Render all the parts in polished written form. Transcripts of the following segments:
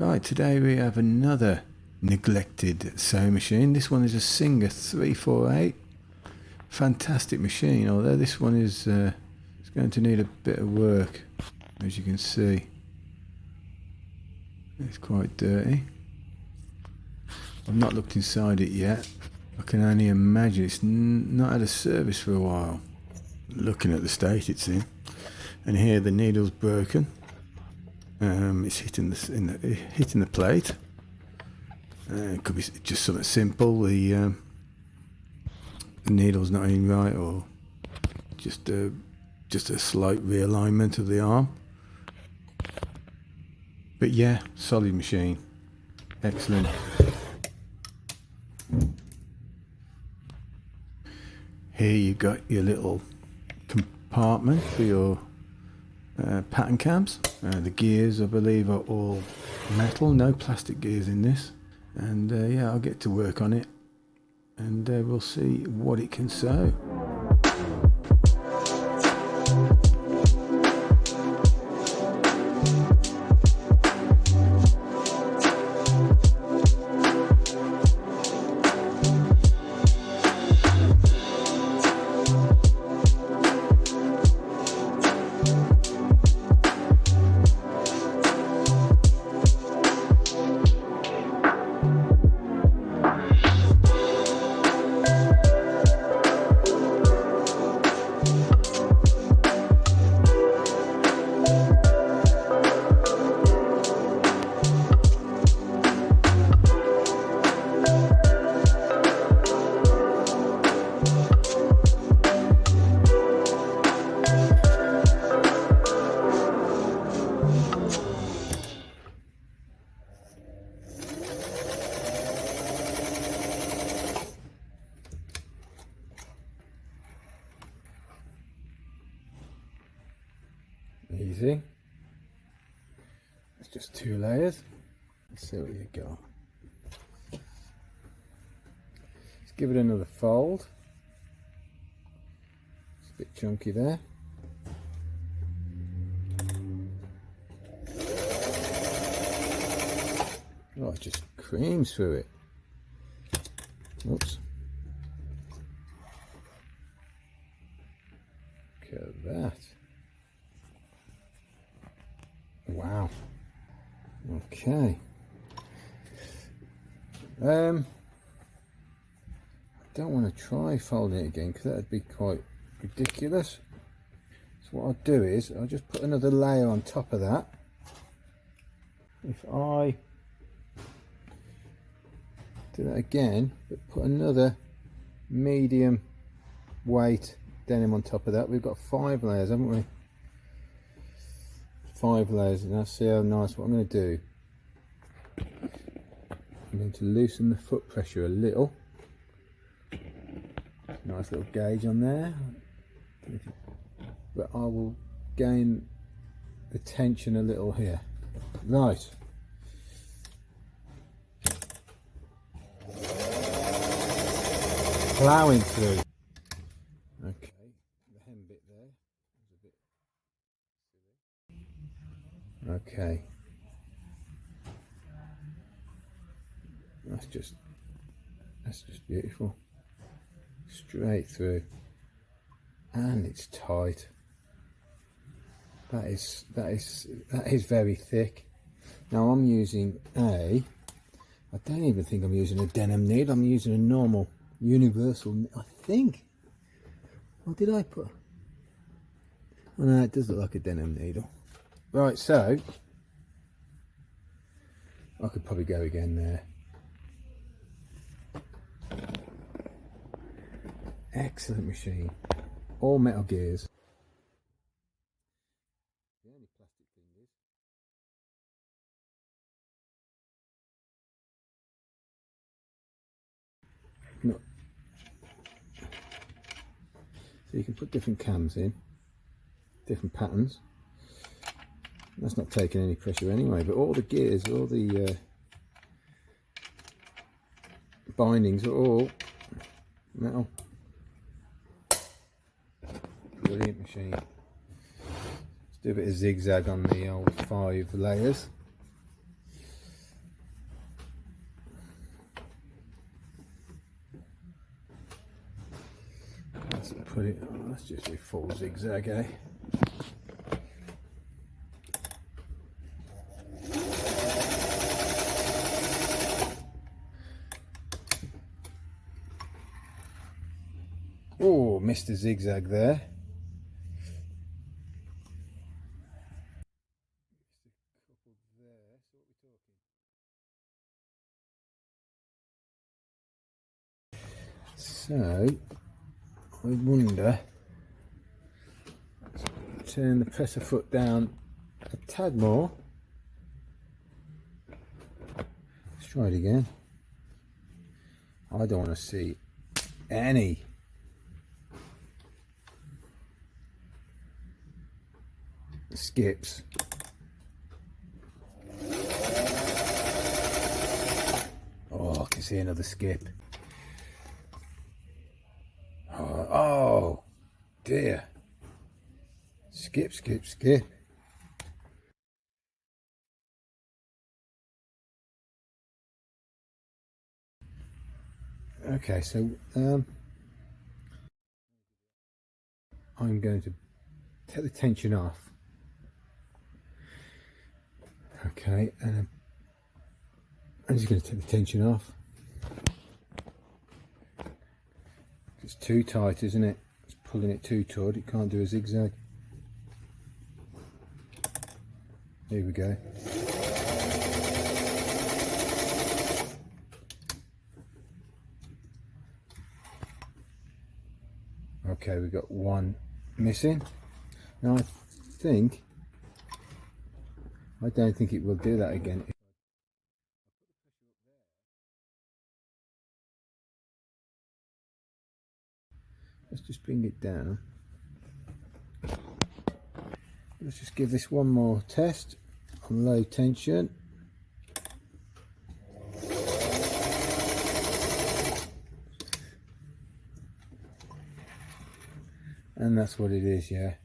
Right, today we have another neglected sewing machine. This one is a Singer 348. Fantastic machine, although this one is it's going to need a bit of work, as you can see. It's quite dirty. I've not looked inside it yet. I can only imagine it's not had a service for a while, looking at the state it's in. And here the needle's broken. It's hitting the plate. It could be just something simple. The needle's not in right, or just a slight realignment of the arm. But yeah, solid machine, excellent. Here you got your little compartment for your pattern cabs. The gears, I believe, are all metal, no plastic gears in this. And yeah, I'll get to work on it, and we'll see what it can sew. Easy. It's just 2 layers. Let's see what you got. Let's give it another fold. It's a bit chunky there. Oh, it just creams through it. Oops. Look at that. Wow. Okay. I don't want to try folding it again because that would be quite ridiculous. So what I'll do is I'll just put another layer on top of that. If I do that again, but put another medium weight denim on top of that, we've got 5 layers, haven't we? 5 layers, and I'll see how nice. What I'm going to do, I'm going to loosen the foot pressure a little. Nice little gauge on there, but I will gain the tension a little here. Right. Ploughing through. Okay, the hem bit there is a bit silly. Okay, that's just beautiful. Straight through, and it's tight. That is very thick. Now I'm using I don't even think I'm using a denim needle. I'm using a normal universal, I think. What did I put? Oh no, it does look like a denim needle. Right, so I could probably go again there. Excellent machine. All metal gears. The only plastic thing is no. So you can put different cams in, different patterns. That's not taking any pressure anyway, but all the gears, all the bindings are all metal. Brilliant machine. Let's do a bit of zigzag on the old 5 layers. Let's put it, let's just do full zigzag, eh? Oh, missed a zigzag there. So, I wonder, turn the presser foot down a tad more. Let's try it again. I don't want to see any skips. Oh, I can see another skip. Oh dear. Skip, skip, skip. Okay, so I'm going to take the tension off. Okay, and I'm just going to take the tension off. It's too tight, isn't it? It's pulling it too taut. It can't do a zigzag. Here we go. Okay, we've got one missing. Now I don't think it will do that again. Let's just bring it down. Let's just give this one more test on low tension. And that's what it is, yeah.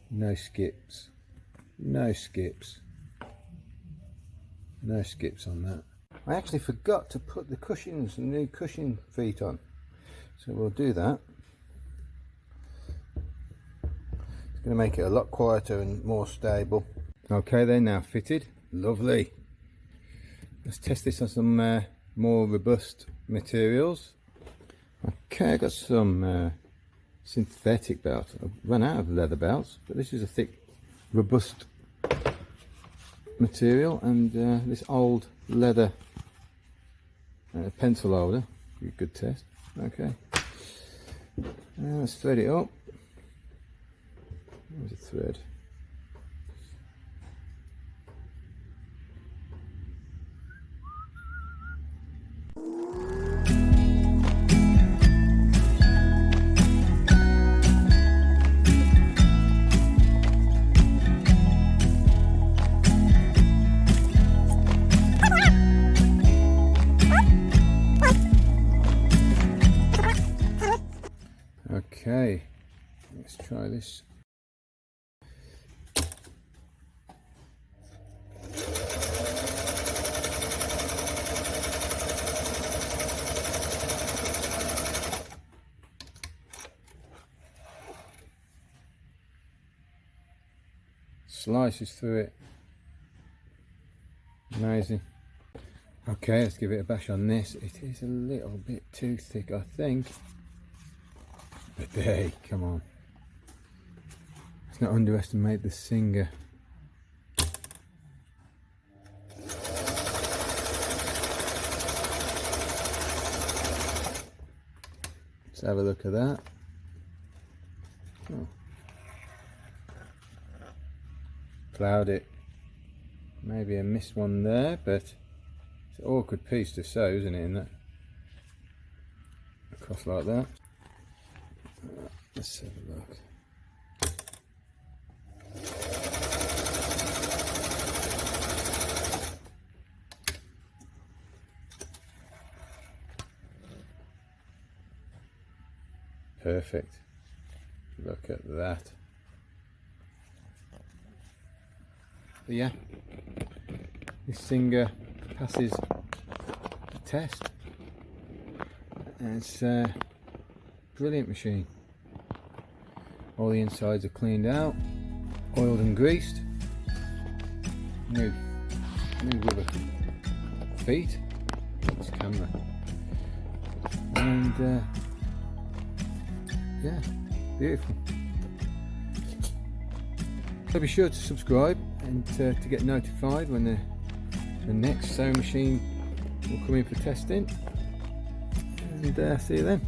No skips. No skips. No skips on that. I actually forgot to put the cushions, the new cushion feet on. So we'll do that. It's going to make it a lot quieter and more stable. Okay, they're now fitted. Lovely. Let's test this on some more robust materials. Okay, I got some synthetic belt. I've run out of leather belts, but this is a thick, robust material, and this old leather pencil holder. Be a good test. Okay, let's thread it up. There's a thread. Okay, let's try this. Slices through it. Amazing. Okay, let's give it a bash on this. It is a little bit too thick, I think. But hey, come on. Let's not underestimate the singer. Let's have a look at that. Oh. Ploughed it. Maybe a missed one there, but it's an awkward piece to sew, isn't it, in that? Across like that. Let's have a look. Perfect. Look at that. But yeah, this Singer passes the test. And it's a brilliant machine. All the insides are cleaned out, oiled and greased. New rubber feet. It's camera. And yeah, beautiful. So be sure to subscribe and to get notified when the next sewing machine will come in for testing. And see you then.